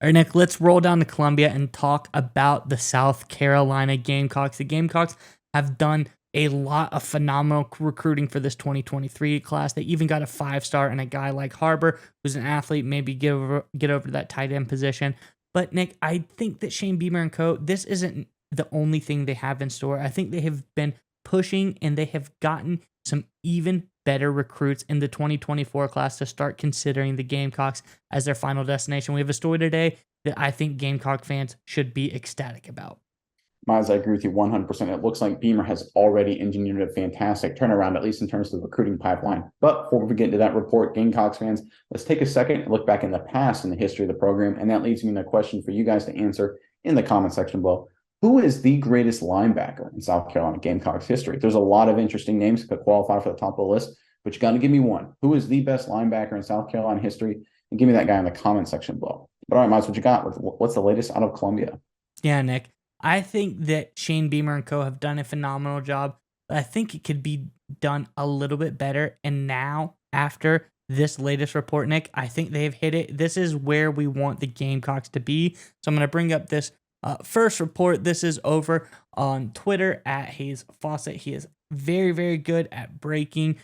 All right, Nick, let's roll down to Columbia and talk about the South Carolina Gamecocks. The Gamecocks have done a lot of phenomenal recruiting for this 2023 class. They even got a 5-star and a guy like Harbor, who's an athlete, maybe get over to that tight end position. But Nick, I think that Shane Beamer and co. This isn't the only thing they have in store. I think they have been pushing and they have gotten some even better recruits in the 2024 class to start considering the Gamecocks as their final destination. We have a story today that I think Gamecock fans should be ecstatic about. Miles, I agree with you 100%. It looks like Beamer has already engineered a fantastic turnaround, at least in terms of the recruiting pipeline. But before we get into that report, Gamecocks fans, let's take a second and look back in the past in the history of the program. And that leads me to a question for you guys to answer in the comment section below. Who is the greatest linebacker in South Carolina Gamecocks history? There's a lot of interesting names that could qualify for the top of the list, but you got to give me one. Who is the best linebacker in South Carolina history? And give me that guy in the comment section below. But all right, Miles, what you got? What's the latest out of Columbia? Yeah, Nick. I think that Shane Beamer and co. have done a phenomenal job. But I think it could be done a little bit better. And now, after this latest report, Nick, I think they've hit it. This is where we want the Gamecocks to be. So I'm going to bring up this first report. This is over on Twitter at Hayes Fawcett. He is very, very good at breaking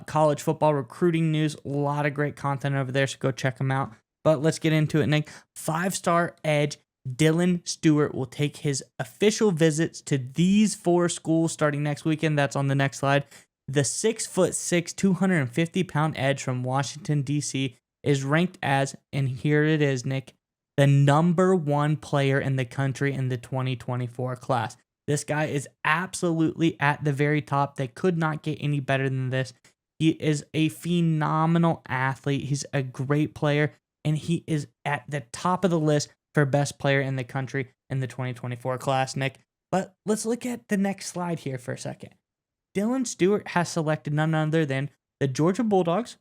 college football recruiting news. A lot of great content over there, so go check him out. But let's get into it, Nick. 5-star edge Dylan Stewart will take his official visits to these 4 schools starting next weekend. That's on the next slide. The 6'6", 250-pound edge from Washington, D.C. is ranked as, and here it is, Nick, the number 1 player in the country in the 2024 class. This guy is absolutely at the very top. They could not get any better than this. He is a phenomenal athlete. He's a great player, and he is at the top of the list for best player in the country in the 2024 class, Nick. But let's look at the next slide here for a second. Dylan Stewart has selected none other than the Georgia Bulldogs,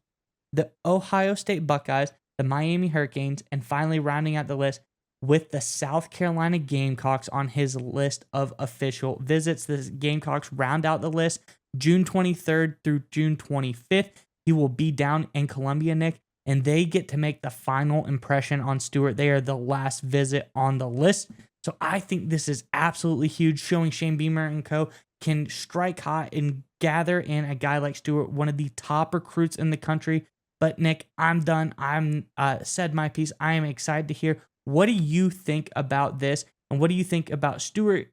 the Ohio State Buckeyes, the Miami Hurricanes, and finally rounding out the list with the South Carolina Gamecocks on his list of official visits. The Gamecocks round out the list June 23rd through June 25th. He will be down in Columbia, Nick, and they get to make the final impression on Stewart. They are the last visit on the list. So I think this is absolutely huge, showing Shane Beamer and co. can strike hot and gather in a guy like Stewart, one of the top recruits in the country. But Nick, I'm done. I'm said my piece. I am excited to hear, what do you think about this? And what do you think about Stewart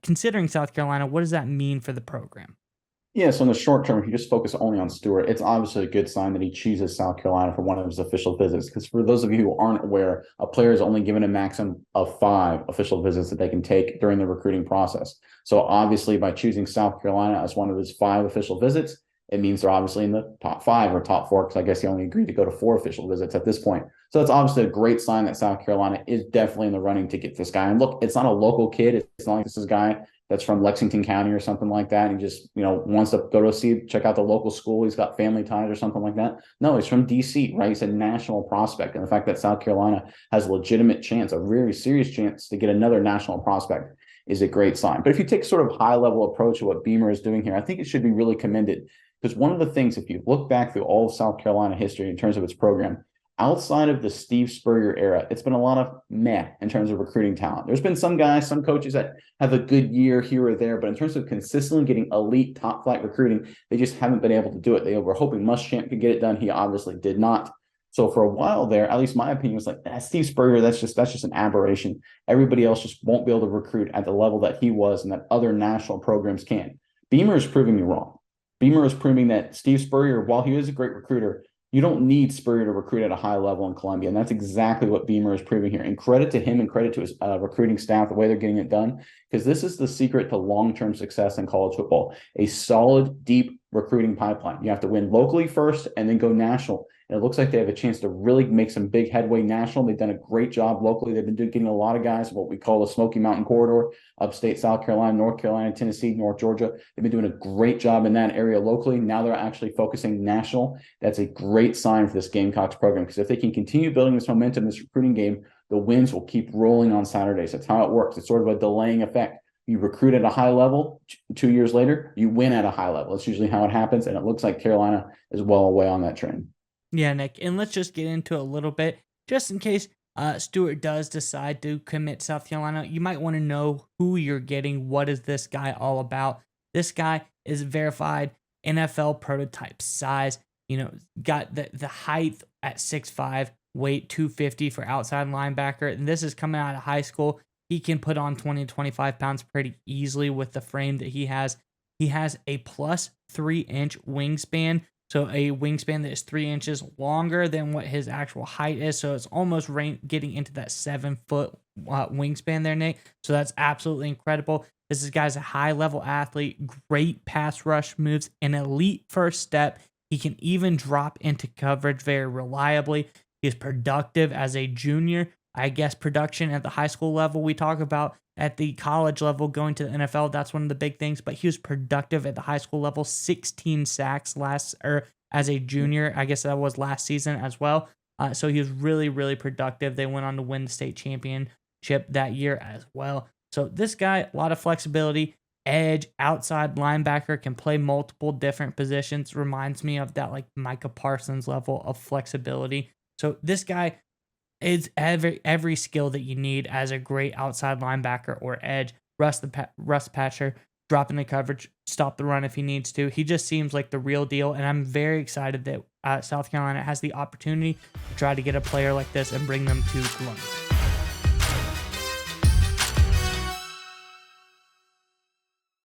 considering South Carolina? What does that mean for the program? Yeah, so in the short term, if you just focus only on Stewart, it's obviously a good sign that he chooses South Carolina for one of his official visits. Because for those of you who aren't aware, a player is only given a maximum of 5 official visits that they can take during the recruiting process. So obviously, by choosing South Carolina as one of his 5 official visits, it means they're obviously in the top 5 or top 4, because I guess he only agreed to go to 4 official visits at this point. So that's obviously a great sign that South Carolina is definitely in the running to get this guy. And look, it's not a local kid. It's not like this is a guy that's from Lexington County or something like that. He just, wants to go to check out the local school. He's got family ties or something like that. No, he's from DC, right? He's a national prospect. And the fact that South Carolina has a legitimate chance, a very serious chance to get another national prospect is a great sign. But if you take sort of high level approach to what Beamer is doing here, I think it should be really commended, because one of the things, if you look back through all of South Carolina history in terms of its program, outside of the Steve Spurrier era, it's been a lot of meh in terms of recruiting talent. There's been some guys, some coaches that have a good year here or there, but in terms of consistently getting elite top flight recruiting, they just haven't been able to do it. They were hoping Muschamp could get it done. He obviously did not. So for a while there, at least my opinion was like, Steve Spurrier, that's just an aberration. Everybody else just won't be able to recruit at the level that he was and that other national programs can. Beamer is proving me wrong. Beamer is proving that Steve Spurrier, while he is a great recruiter, you don't need Spurrier to recruit at a high level in Columbia. And that's exactly what Beamer is proving here. And credit to him and credit to his recruiting staff, the way they're getting it done, because this is the secret to long-term success in college football. A solid, deep recruiting pipeline. You have to win locally first and then go national. And it looks like they have a chance to really make some big headway national. They've done a great job locally. They've been getting a lot of guys, what we call the Smoky Mountain Corridor, upstate South Carolina, North Carolina, Tennessee, North Georgia. They've been doing a great job in that area locally. Now they're actually focusing national. That's a great sign for this Gamecocks program, because if they can continue building this momentum, this recruiting game, the wins will keep rolling on Saturdays. That's how it works. It's sort of a delaying effect. You recruit at a high level, 2 years later, you win at a high level. That's usually how it happens, and it looks like Carolina is well away on that trend. Yeah, Nick, and let's just get into it a little bit, just in case Stewart does decide to commit South Carolina, you might want to know who you're getting. What is this guy all about? This guy is verified NFL prototype size. Got the height at 6'5", weight 250 for outside linebacker. And this is coming out of high school. He can put on 20 to 25 pounds pretty easily with the frame that he has. He has a plus 3-inch wingspan. So a wingspan that is 3 inches longer than what his actual height is. So it's almost getting into that 7-foot wingspan there, Nick. So that's absolutely incredible. This guy's a high-level athlete, great pass rush moves, an elite first step. He can even drop into coverage very reliably. He's productive as a junior. I guess production at the high school level we talk about, at the college level going to the NFL, that's one of the big things. But he was productive at the high school level, 16 sacks as a junior. I guess that was last season as well. So he was really, really productive. They went on to win the state championship that year as well. So this guy, a lot of flexibility. Edge, outside linebacker, can play multiple different positions. Reminds me of that like Micah Parsons level of flexibility. So this guy is every skill that you need as a great outside linebacker or edge. Russ Patcher, drop in the coverage, stop the run if he needs to. He just seems like the real deal, and I'm very excited that South Carolina has the opportunity to try to get a player like this and bring them to Columbus.